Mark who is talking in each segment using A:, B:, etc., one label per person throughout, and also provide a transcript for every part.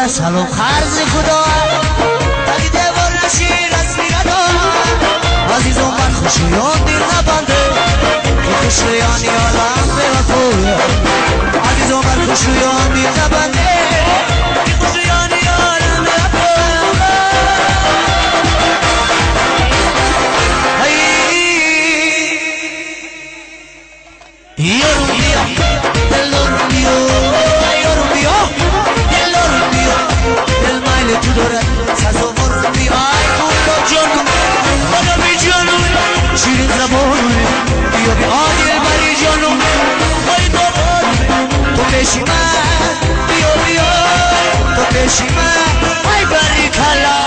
A: سلام خرز خدا تاکی دیوار نشی رسمی ندا عزیزم من خوشیان دل نبنده که خوشیانی عالم به وفوه عزیزم من خوشیان دل نبنده که خوشیانی عالم به وفوه یارم بیا دلارم بیا یارم بیا دلارم بیا دل مایل تو دارد سزاوارم بیا ای خدا جانم خدا بی جانم شیرین زبانم بیا بیا دل بری جانم ای بابا تو پیشی من بیا بیا تو پیشی من ای بری کلا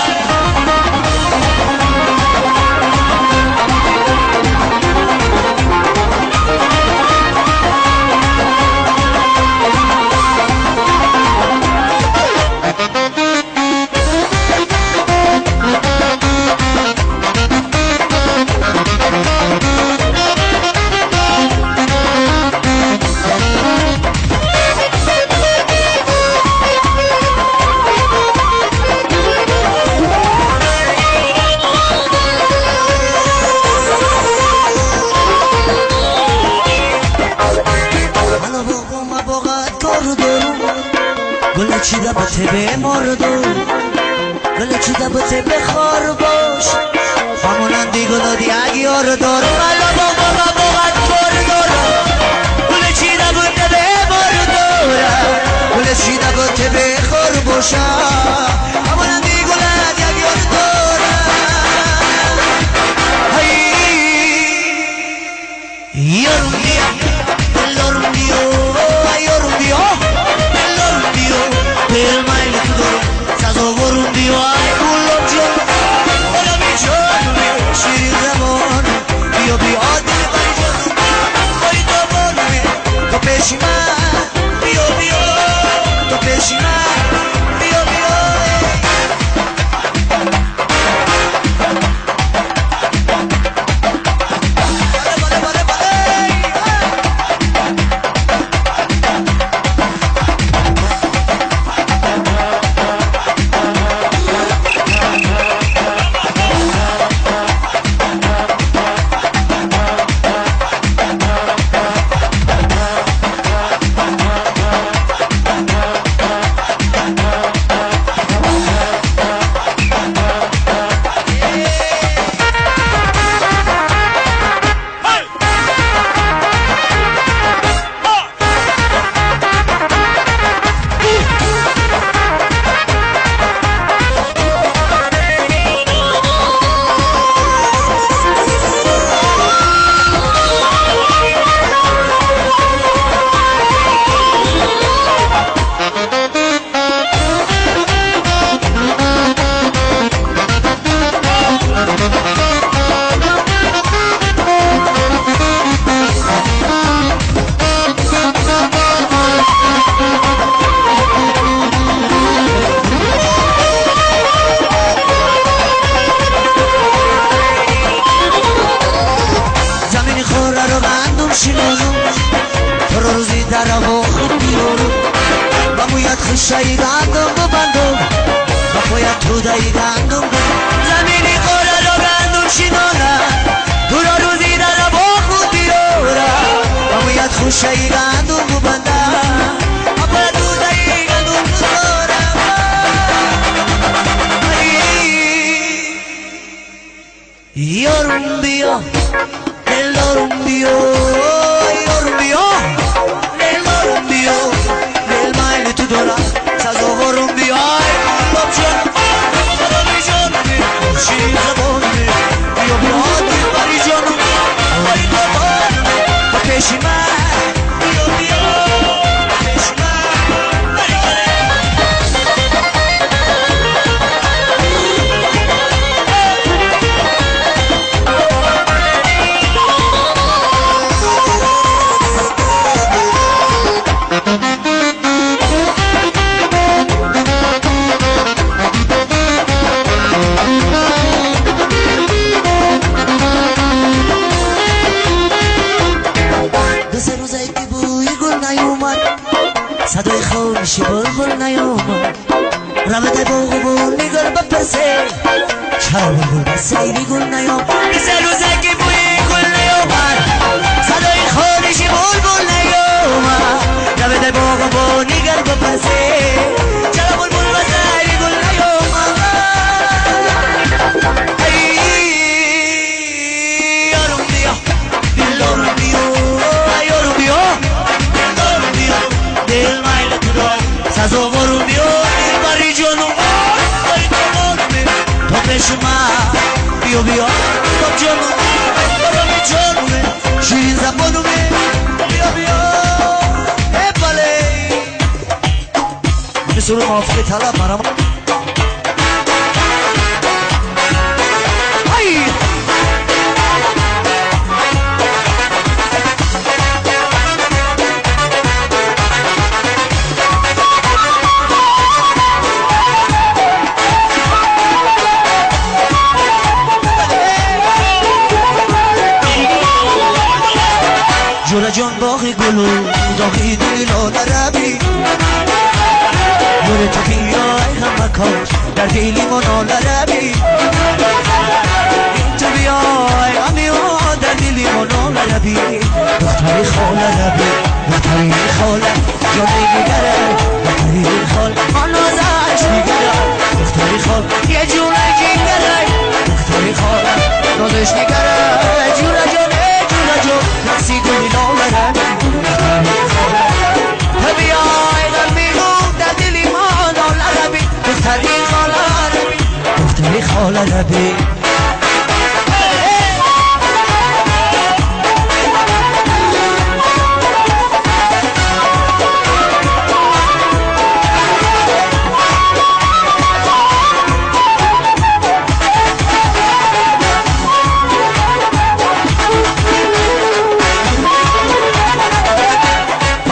A: گل چیده با تبه مردو گل چیده با تبه خار باش همونندی گلادی اگیار دارو بلا بابا باقت کار دارو گل چیده با تبه مردو گل چیده با تبه خار باشا همونندی گلادی اگیار دارو یارم بیا دلارم بیا یارم بیا دلارم بیا دل مایل تو دارم سزاوارم بیا ای گلاب جان خدا بی جانم شیرین زبانم بیا بیا دل بری جانم ای دوبارم تو پیشی من بیا بیا تو پیشی من بیا بیا خوشایی گندم ببندم و باید تو دایی گندم زمینی خوره رو گندم شینانه دورا روزی در با خود بیاره و باید خوشایی گندم ببندم و باید تو دایی گندم بزارم یارم بیا دلارم بیا یارم بیا دلارم بیا دل مایل تو دارم سزاوارم بیا ای گلاب جان خدا بی جانم شیرین زبانم بیا بیا دل بری جانم ای دوبارم تو پیشی من بیا بیا پیشی من بری رمضان بوغبون نگار بپرسه چرا بلبل سیری گل نیام مثل روزکی بوی گل نیامد صدای خارشی بلبل نیامد رمضان بوغبون نگار بپرسه چرا بلبل سیری گل نیامد یارم بیا دلارم بیا یارم بیا دلارم بیا دل مایل تو دار سازوارم بیا دل باری جانم شما بیا بیا تو جانم برام جانمه شیرین زبانمه بیا بیا بله مثل موافق طلب مرام جورا جان باغی گلو داغی دلال عربی یور تو بیای هم مکاش در دیلی منال عربی این تو بیای همیو در دیلی منال عربی دختری خال عربی دختری خال جانی نگره دختری خال آنازش نگره دختری خال یه جونه جنگره دختری خال نازش نگره جورا جانه جورا جان نسی گلی نالره بیای قلبی خوب در دلی منال عربی دختری خال عربی دختری خال عربی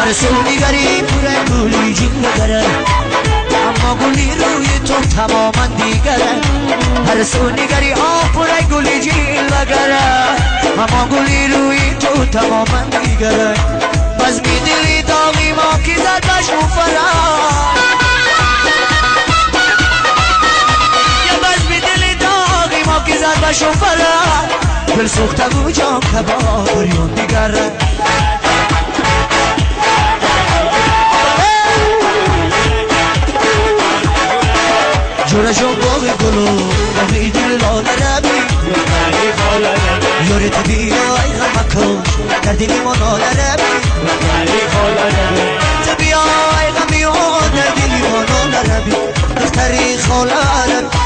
A: رسونی گری پوره گولی جین نگره اما گولی روی تو تماما دیگره هر سونی گری پوره گولی جین نگره اما گولی روی تو تماما دیگره باز می دلی داغی ما کی زد بشو فرار یا باز می دلی داغی ما کی زد بشو فرار دل سوخته بو جان کبا بریون دیگره جورا جان باغی گلو باغی دلال عربی یاره تو بیای غم مکش در دلی منال عربی تو بیای غمیان در دلی منال عربی دختری خال عربی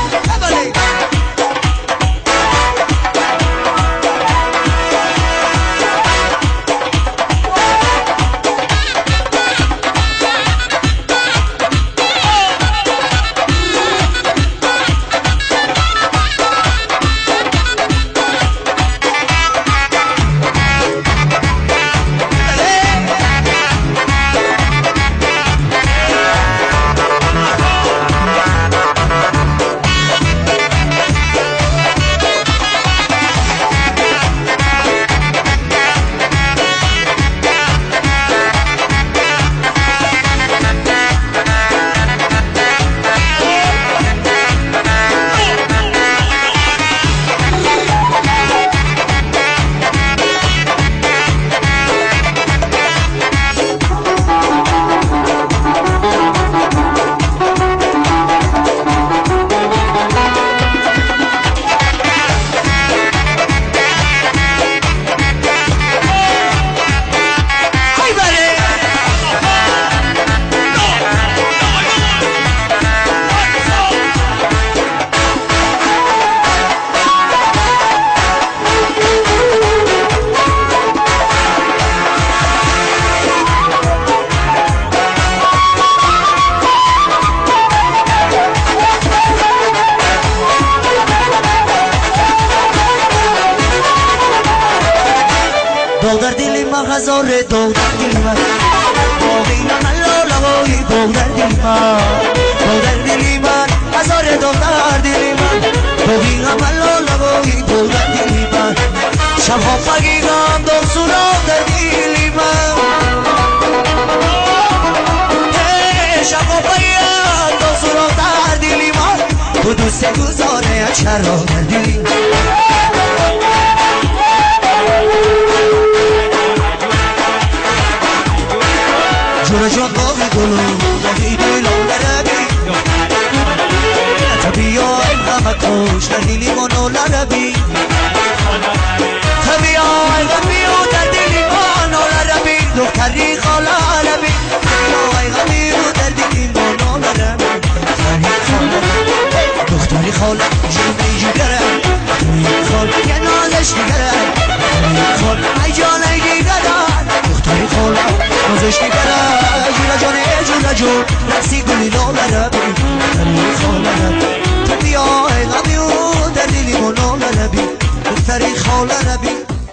A: در دل ما هزاره دو در دل ما باقی نمالا لبایی دو در دل ما دو در دل ما هزاره دو در دل ما باقی نمالا لبایی دو در دل ما شبها فگیگم دو سورا در دل ما شبها فگیگم دو سورا در دوست گذاره چرا کردی جورا جان باقی گلو نهیدی لالربی تبیای همه کش ندیلی منو لربی تبیای غمی و در دیلی منو لربی دختری خاله عربی تبیای غمی و در دیلی منو لربی دختری خاله جونی جگره خاله یه نازش دیگره خاله ای جان ای دیگره دختری خاله نازش دیگره جونه جانه جونه جون رقصی گلی لاله ربی دختری خاله تو بیای غمی و در دیلی منو لربی دختری خاله ربی